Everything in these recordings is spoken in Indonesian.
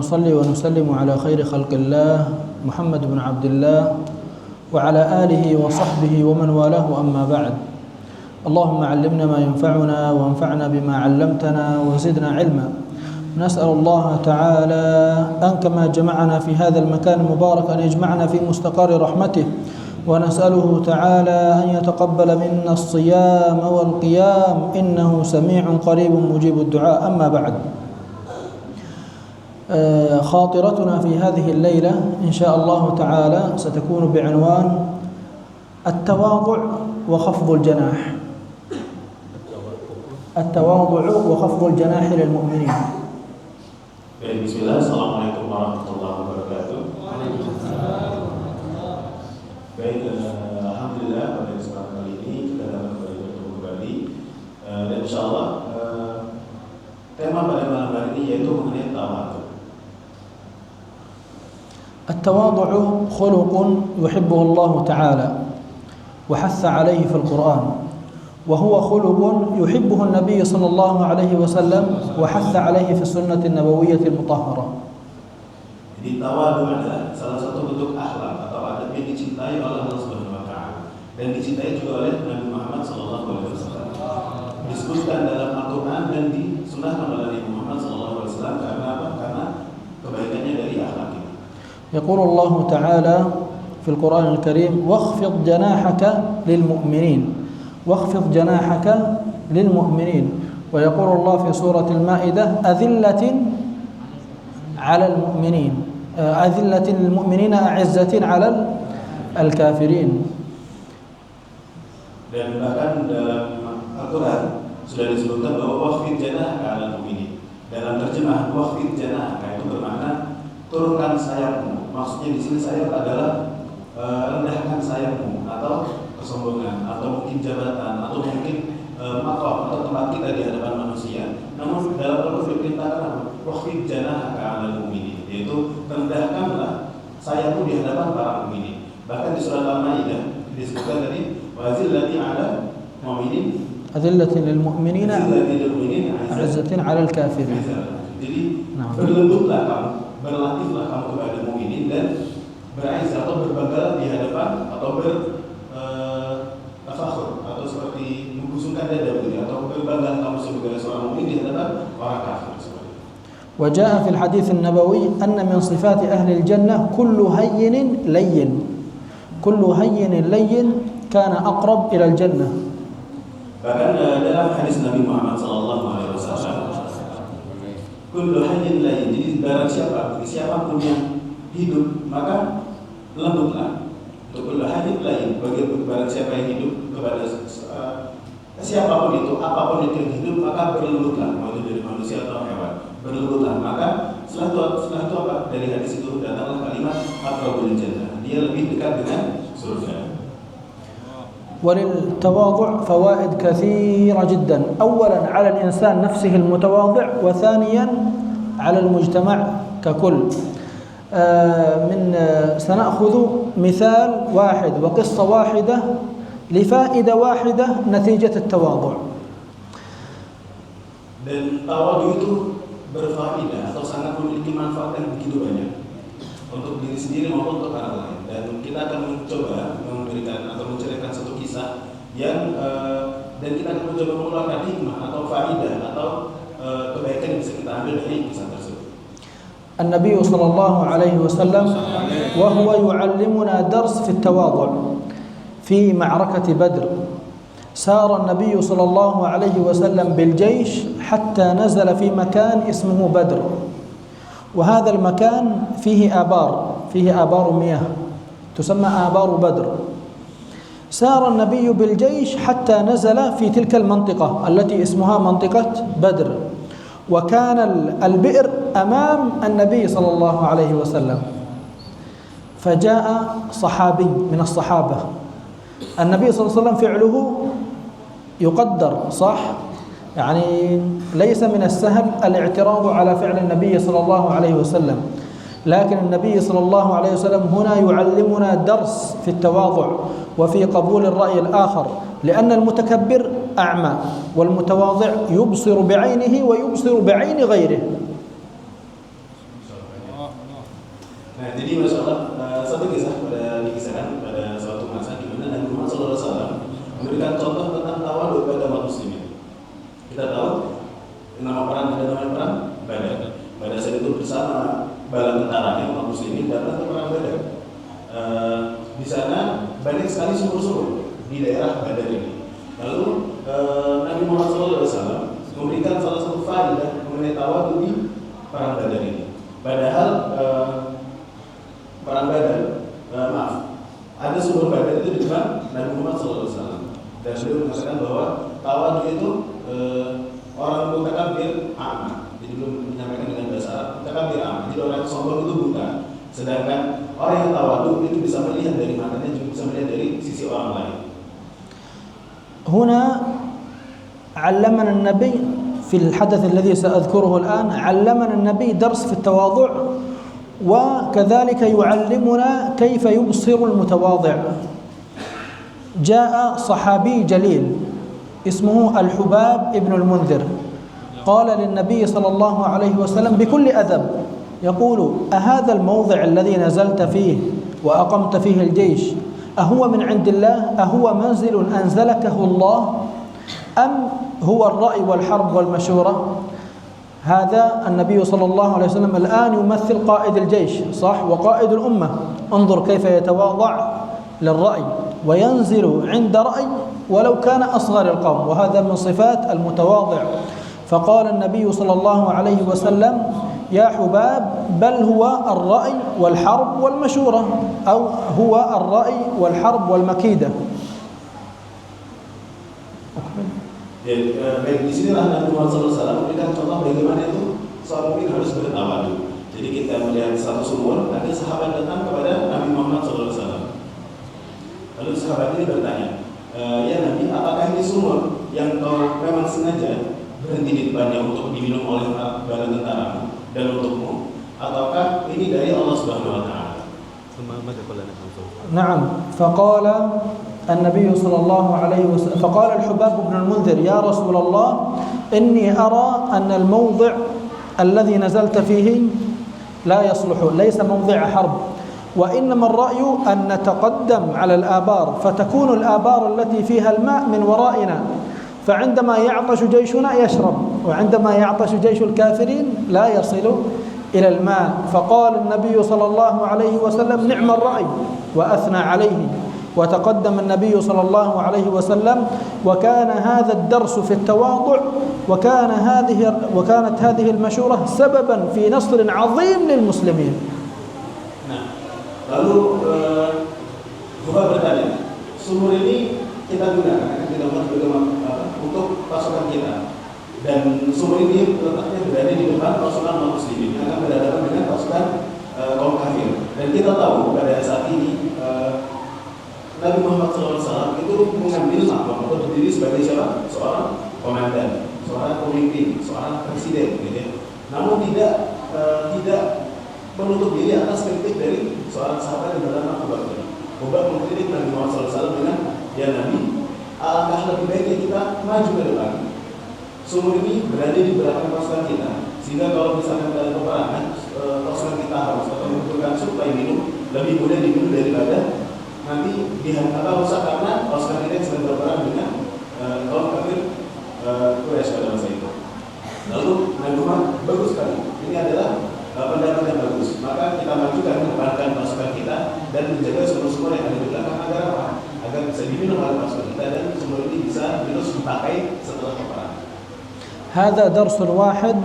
ونصلي ونسلم على خير خلق الله محمد بن عبد الله وعلى آله وصحبه ومن والاه أما بعد. اللهم علمنا ما ينفعنا وانفعنا بما علمتنا وزدنا علما. نسأل الله تعالى أن كما جمعنا في هذا المكان المبارك أن يجمعنا في مستقر رحمته، ونسأله تعالى أن يتقبل منا الصيام والقيام إنه سميع قريب مجيب الدعاء. أما بعد، خاطرتنا في هذه الليلة إن شاء الله تعالى ستكون بعنوان التواضع وخفض الجناح. التواضع وخفض الجناح للمؤمنين. Bismillah, Assalamualaikum warahmatullahi wabarakatuh. Baik, alhamdulillah pada kesempatan kali ini kita dapat bertemu kembali dan insyaallah tema pada malam hari ini yaitu mengenai tawadhu. التواضع خلق يحبه الله تعالى وحث عليه في القرآن، وهو خلق يحبه النبي صلى الله عليه وسلم وحث عليه في السنة النبوية المطهرة. Jadi tawadhu adalah salah satu bentuk akhlak atau adab yang dicintai oleh Allah Subhanahu wa taala dan dicintai juga oleh Nabi Muhammad sallallahu alaihi wasallam. Disebutkan dalam Al-Qur'an dan disunnahkan oleh Nabi Muhammad sallallahu alaihi wasallam karena apa? Karena kebaikannya dari akhlak ini. يقول الله تعالى في القرآن الكريم: واخفض جناحك للمؤمنين، واخفض جناحك للمؤمنين. ويقول الله في سورة المائدة: أذلة على المؤمنين، أذلة للمؤمنين أعزة على الكافرين. Dan bahkan dalam Al-Quran sudah disebutkan bahwa wakhfid janahaka 'alal mu'minin. Dalam terjemahan wakhfid janahaka itu bermakna turunkan sayapmu. Maksudnya di sini sayap adalah rendahkan sayapmu atau kesombongan atau mungkin jabatan atau mungkin maqam atau tempat kita di hadapan manusia. Namun dalam Al-Quran diperintahkan wakhfid janahaka 'alal mu'minin, yaitu rendahkanlah sayapmu di hadapan para mukminin. Bahkan di surat Al-Maidah disebutkan tadi wazillati 'alal mu'minin, azillatin lil mu'minin, a'izzatin 'alal kafirin. Jadi berlembutlah kamu, berlatihlah kamu kepada mukminin dan beraizah atau berbangga di hadapan atau bertafakhur atau seperti membusungkan dada begitu atau berbangga kamu sebagai seorang mukmin di hadapan orang kafir. وجاء في الحديث النبوي أن من صفات أهل الجنة كل هين لين، كل هين لين كان أقرب إلى الجنة. Bahkan dalam hadis Nabi Muhammad SAW, kullu hayyin layin, jadi barang siapapun yang hidup maka lembutlah. Untuk kullu hayyin layin, bagi barang siapa yang hidup kepada siapapun itu, apapun itu yang hidup maka berlembutlah, mau itu dari manusia atau hewan, berlembutlah. Maka setelah itu apa? Dari hadis itu datanglah kalimat aqrabul jannah, dia lebih dekat dengan surga. وللتواضع فوائد كثيرة جدا. أولا على الإنسان نفسه المتواضع، وثانيا على المجتمع ككل. سنأخذ مثال واحد وقصة واحدة لفائدة واحدة نتيجة التواضع. Dan tawadhu itu berfaedah atau sangat memiliki manfaat yang begitu banyak untuk diri sendiri maupun untuk orang lain. Dan kita akan mencoba memberikan atau menceritakan satu kisah yang dan kita akan mencoba mengeluarkan hikmah atau faedah atau kebaikan yang bisa kita ambil dari kisah tersebut. النبي صلى الله عليه وسلم وهو يعلمنا درس في التواضع في معركة بدر. سار النبي صلى الله عليه وسلم بالجيش حتى نزل في مكان اسمه بدر، وهذا المكان فيه آبار مياه تسمى آبار بدر. سار النبي بالجيش حتى نزل في تلك المنطقة التي اسمها منطقة بدر، وكان البئر أمام النبي صلى الله عليه وسلم. فجاء صحابي من الصحابة، النبي صلى الله عليه وسلم فعله يقدر صح، يعني ليس من السهل الاعتراض على فعل النبي صلى الله عليه وسلم، لكن النبي صلى الله عليه وسلم هنا يعلمنا درس في التواضع وفي قبول الرأي الآخر، لأن المتكبر أعمى والمتواضع يبصر بعينه ويبصر بعين غيره. Nah, jadi Masya Allah, satu kisah dikisahkan pada suatu masa di mana Nabi Muhammad SAW memberikan contoh tentang tawadhu pada umat muslimin. Kita tahu ada namanya perang Badar. Pada saat itu bersama bala tentaranya umat muslimin datang ke perang Badar. Di sana banyak sekali sumur-sumur di daerah Badar ini. Lalu Nabi Muhammad SAW memberikan salah satu faedah mengenai tawadhu di perang Badar ini. Padahal perang Badar, ada sumber Badar itu di depan Nabi Muhammad SAW. Dan beliau mengatakan bahwa tawadhu itu orang mutakabir aman. Jadi belum menyampaikan dengan bahasa Arab, mutakabir aman. Jadi orang yang sombong itu buta. Sedangkan orang yang tawadhu itu bisa melihat dari matanya, juga bisa melihat dari sisi orang lain. هنا علمنا النبي في الحدث الذي سأذكره الآن، علمنا النبي درس في التواضع، وكذلك يعلمنا كيف يبصر المتواضع. جاء صحابي جليل اسمه الحباب ابن المنذر، قال للنبي صلى الله عليه وسلم بكل أدب يقول: أهذا الموضع الذي نزلت فيه وأقمت فيه الجيش أهو من عند الله؟ أهو منزل أنزلكه الله؟ أم هو الرأي والحرب والمشورة؟ هذا النبي صلى الله عليه وسلم الآن يمثل قائد الجيش، صح، وقائد الأمة. انظر كيف يتواضع للرأي وينزل عند رأي ولو كان أصغر القوم، وهذا من صفات المتواضع. فقال النبي صلى الله عليه وسلم: يا حباب، بل هو الرأي والحرب والمشورة، أو هو الرأي والحرب والمكيدة. Baik, di sinilah Nabi Muhammad SAW memberikan contoh bagaimana itu seorang mukmin harus bertawadhu. Jadi kita melihat satu sumur, ada sahabat datang kepada Nabi Muhammad SAW. Lalu sahabat ini bertanya, ya Nabi, apakah ini sumur yang kau memang sengaja berhenti di depannya untuk diminum oleh bala tentara dan untukmu, ataukah ini dari Allah Subhanahu Wa Taala? نعم. فقال النبي صلى الله عليه وسلم، فقال الحباب بن المنذر: يا رسول الله، إني أرى أن الموضع الذي نزلت فيه لا يصلح، ليس موضع حرب، وإنما الرأي أن نتقدم على الآبار فتكون الآبار التي فيها الماء من ورائنا، فعندما يعطش جيشنا يشرب، وعندما يعطش جيش الكافرين لا يصل إلى الماء. فقال النبي صلى الله عليه وسلم: نعم الرأي، وأثنى عليه. وتقدم النبي صلى الله عليه وسلم، وكان هذا الدرس في التواضع، وكانت هذه المشورة سببا في نصر عظيم للمسلمين. Nah, lalu Bukhari bertanya, sumur ini kita gunakan untuk pasukan kita, dan sumur ini letaknya berada di depan pasukan muslimin yang akan berhadapan dengan pasukan kaum kafir. Dan kita tahu pada saat ini Nabi Muhammad SAW itu mengambil makam atau berdiri sebagai siapa? Seorang komandan, seorang pemimpin, seorang presiden, gitu ya. Namun tidak menutup diri atas kritik dari seorang sahabat yang bernama Abu Bakar. Abu Bakar mengkritik Nabi Muhammad SAW dengan, ya Nabi, alangkah lebih baiknya kita maju ke depan. Sumur ini berada di belakang pasukan kita, sehingga kalau misalkan ada peperangan, pasukan kita harus atau membutuhkan suplai minum lebih mudah diminum daripada nanti dihantar rusak karena pasukan kita sedang berperang dengan kaum kafir Quraisy pada masa itu. Lalu Nabi Muhammad bagus sekali. Ini adalah pendapat yang bagus. Maka kita majukan mengedepankan pasukan kita dan menjaga sumur-sumur yang ada di belakang agar apa? Agar bisa diminum oleh pasukan kita dan sumur ini bisa terus dipakai setelah peperangan. هذا درس واحد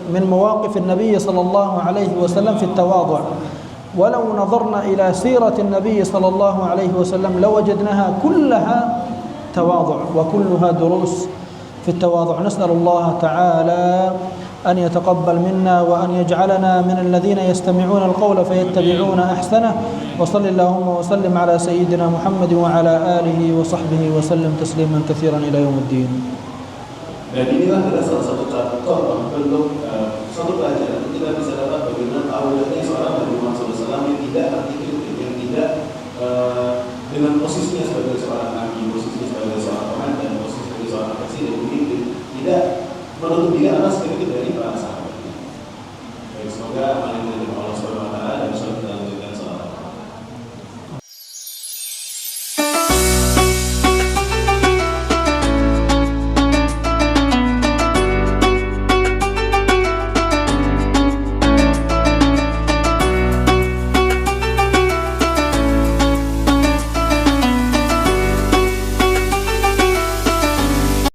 من مواقف النبي صلى الله عليه وسلم في التواضع. ولو نظرنا إلى سيرة النبي صلى الله عليه وسلم لوجدناها كلها تواضع وكلها دروس في التواضع. نسأل الله تعالى أن يتقبل منا وأن يجعلنا من الذين يستمعون القول فيتبعون أحسنه. وصل اللهم وسلم على سيدنا محمد وعلى آله وصحبه وسلم تسليما كثيرا إلى يوم الدين. Dan inilah adalah salah satu contoh bentuk satu pelajaran kita bisa dapat bagaimana tawadhunya seorang Nabi Muhammad SAW yang tidak anti-kritik, yang tidak dengan posisinya sebagai seorang nabi, posisinya sebagai seorang komandan, posisinya sebagai seorang presiden, pemimpin, tidak menutup diri atas kritik dari para sahabat. Baik, semoga Allah SWT taala dalam surat